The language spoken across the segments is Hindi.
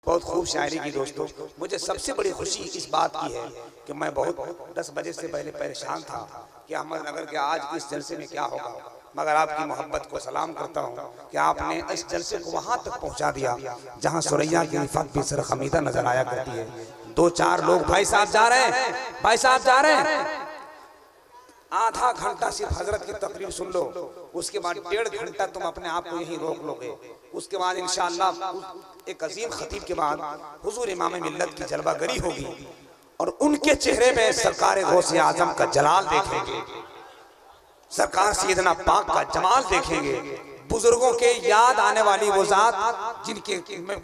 बहुत खूब शायरी की दोस्तों। मुझे सबसे बड़ी खुशी इस बात की है कि मैं बहुत 10 बजे से पहले परेशान था कि अहमदनगर के आज इस जलसे में क्या होगा, मगर आपकी मोहब्बत को सलाम करता हूँ कि आपने इस जलसे को वहाँ तक पहुँचा दिया जहाँ सुरैया की रिफत भी सर खमीदा नजर आया करती है। 2-4 लोग भाई साहब जा रहे हैं, भाई साहब जा रहे हैं, आधा घंटा सिर्फ हजरत की तकरीर सुन लो, उसके बाद 1.5 घंटा तुम अपने आप को यहीं रोक लोगे। उसके बाद इंशाअल्लाह एक अजीम खतीब के बाद हुजूर इमाम मिल्लत की जलवागरी होगी और उनके चेहरे में सरकार गौसे आजम का जलाल देखेंगे, सरकार सैयदना पाक का जमाल देखेंगे, बुजुर्गों के याद आने वाली वो जात जिनके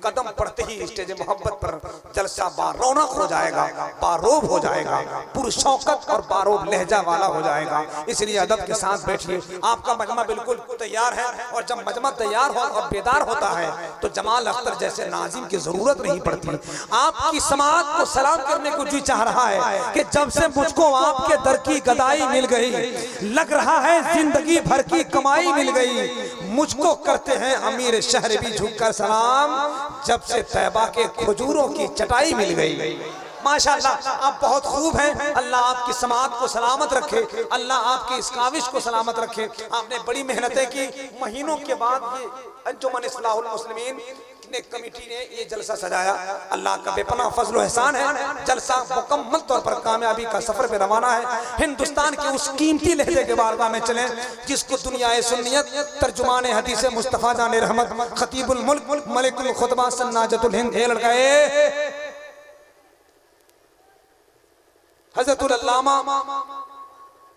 कदम पड़ते ही स्टेज मोहब्बत पर जलसा बारौनक हो जाएगा, बारोब हो जाएगा, पुरशौकत और बारोब लहजा वाला हो जाएगा। इसलिए अदब के साथ बैठिए। आपका मजमा बिल्कुल तैयार है और जब मजमा तैयार हो और बेदार होता है तो जमाल अख्तर जैसे नाजिम की जरूरत नहीं पड़ती। आपकी समाअत को सलाम करने को जी चाह रहा है कि जब से मुझको आपके दर की गदाई मिल गई, लग रहा है जिंदगी भर की कमाई मिल गई, मुझको करते हैं अमीर शहर भी झुककर सलाम, जब से तैबा के खजूरों की चटाई मिल गई। माशाअल्लाह आप बहुत खूब हैं। अल्लाह आपकी समाअत को सलामत रखे, अल्लाह आपकी इस काविश को सलामत रखे। आपने बड़ी मेहनतें की, महीनों के बाद ये अंजुमन इस्लाहुल मुस्लिमीन ने कमेटी ने ये जलसा सजाया। अल्लाह का बेपनाह फजल एहसान है। जलसा मुकम्मल तौर पर कामयाबी का सफर पे रवाना है। हिंदुस्तान के उस कीमती लहजे के बारगाह में चलें जिसको दुनिया सुन्नियत तर्जुमान हदीस मुस्तफ़ा जान रहमत खतीबुल मुल्क मलिकुल खुतबा सन्नाजतुल हिंद लड़काए हज़रतुल अल्लामा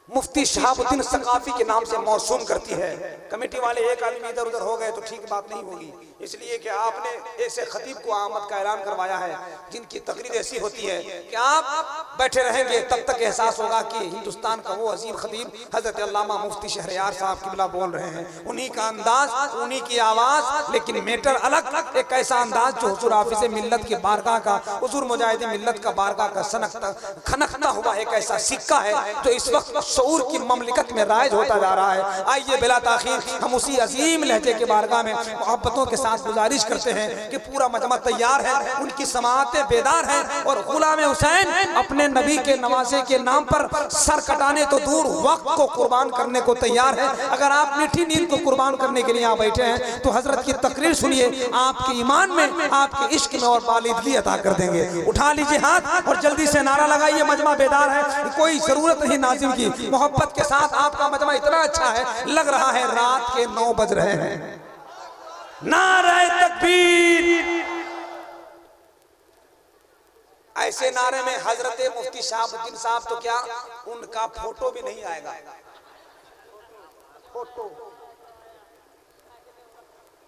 मुफ्ती शहाबुद्दीन सकाफी के नाम से मौसूम करती है। कमेटी वाले एक आदमी इधर उधर हो गए तो ठीक बात नहीं होगी, इसलिए कि आपने ऐसे खतीब को आमद का ऐलान करवाया है जिनकी तकरीर ऐसी होती है कि आप बैठे रहेंगे तब तक एहसास होगा कि हिंदुस्तान का वो अजीम खतीब हजरत अल्लामा मुफ्ती शहरयार साहब किबला बोल रहे हैं। उन्हीं का अंदाज, उन्हीं की आवाज, लेकिन मेटर अलग, एक ऐसा अंदाज जो हुजूर हाफिज़ मिल्लत की बारगाह का, हुजूर मुजाहिद मिल्लत का बारगाह का सनकता खनकता हुआ एक ऐसा सिक्का है जो इस वक्त शऊर की ममलिकत में राइज होता जा रहा है। आइए बिला ताखीर हम उसी अजीम लहजे के बारगाह में मोहब्बतों के साथ गुजारिश करते हैं कि पूरा मजमा तैयार है, उनकी समाअतें बेदार हैं और गुलाम हुसैन अपने नबी के नवासे के नाम पर सर कटाने तो दूर वक्त को कुर्बान करने को तैयार है। अगर आप मीठी नींद को कुर्बान करने के लिए यहाँ बैठे हैं तो हजरत की तकरीर सुनिए, आपके ईमान में, आपके इश्क में और बालिदगी अता कर देंगे। उठा लीजिए हाथ और जल्दी से नारा लगाइए, मजमा बेदार है, कोई जरूरत नहीं नाजिम की। मोहब्बत के साथ आपका मजमा इतना अच्छा है, लग रहा है रात के 9 बज रहे हैं। नारे तकबीर। ऐसे नारे में हजरत मुफ्ती शहाबुद्दीन साहब तो क्या, उनका फोटो भी नहीं आएगा।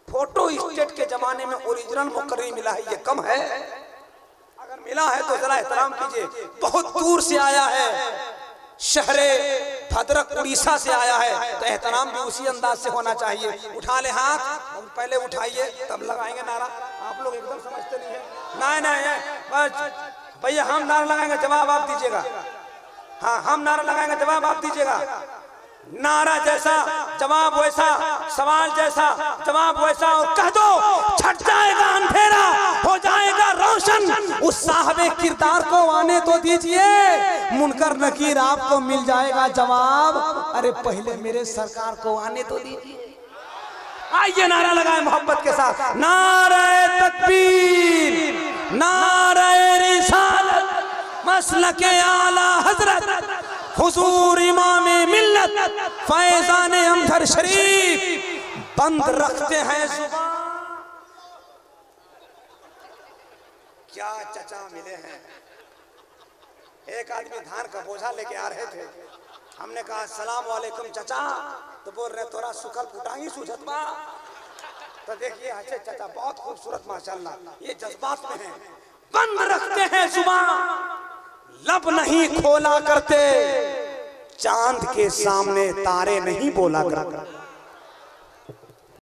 फोटो स्टेट के जमाने में ओरिजिनल मुकर्री मिला है, ये कम है। अगर मिला है तो जरा एहतराम कीजिए। बहुत दूर से आया है, शहरे भद्रक उड़ीसा से आया है, तो एहतराम भी उसी अंदाज से होना चाहिए। उठा ले हाथ, पहले उठाइए तब लगाएंगे नारा। आप लोग एकदम समझते नहीं है। नहीं बस भैया हम नारा लगाएंगे, जवाब आप दीजिएगा। हाँ हम नारा लगाएंगे, जवाब आप दीजिएगा। नारा जैसा जवाब वैसा, सवाल जैसा जवाब वैसा, और कह दो छट जाएगा अंधेरा हो जाएगा रोशन, उस साहबे किरदार को आने तो दीजिए, मुनकर नकीर आपको मिल जाएगा जवाब, अरे पहले मेरे सरकार को आने तो दीजिए। आइए नारा लगाए मोहब्बत के साथ। नारे तकबीर, नारे रिसालत, मसलके आला हजरत हुजूर इमामे मिल्लत फैजाने अमजद शरीफ, बंद रखते हैं जुबान। क्या चचा मिले हैं। एक आदमी धान का बोझा लेके आ रहे थे, हमने कहा अस्सलाम वालेकुम चचा, तो बोल रहे तोरा सुखल फुटाई सुझत बा। तो देखिए अच्छे चचा बहुत खूबसूरत माशाल्लाह, ये जज्बात में है। बंद रखते हैं जुबान, लब नहीं खोला करते, चांद के सामने तारे नहीं बोला करते।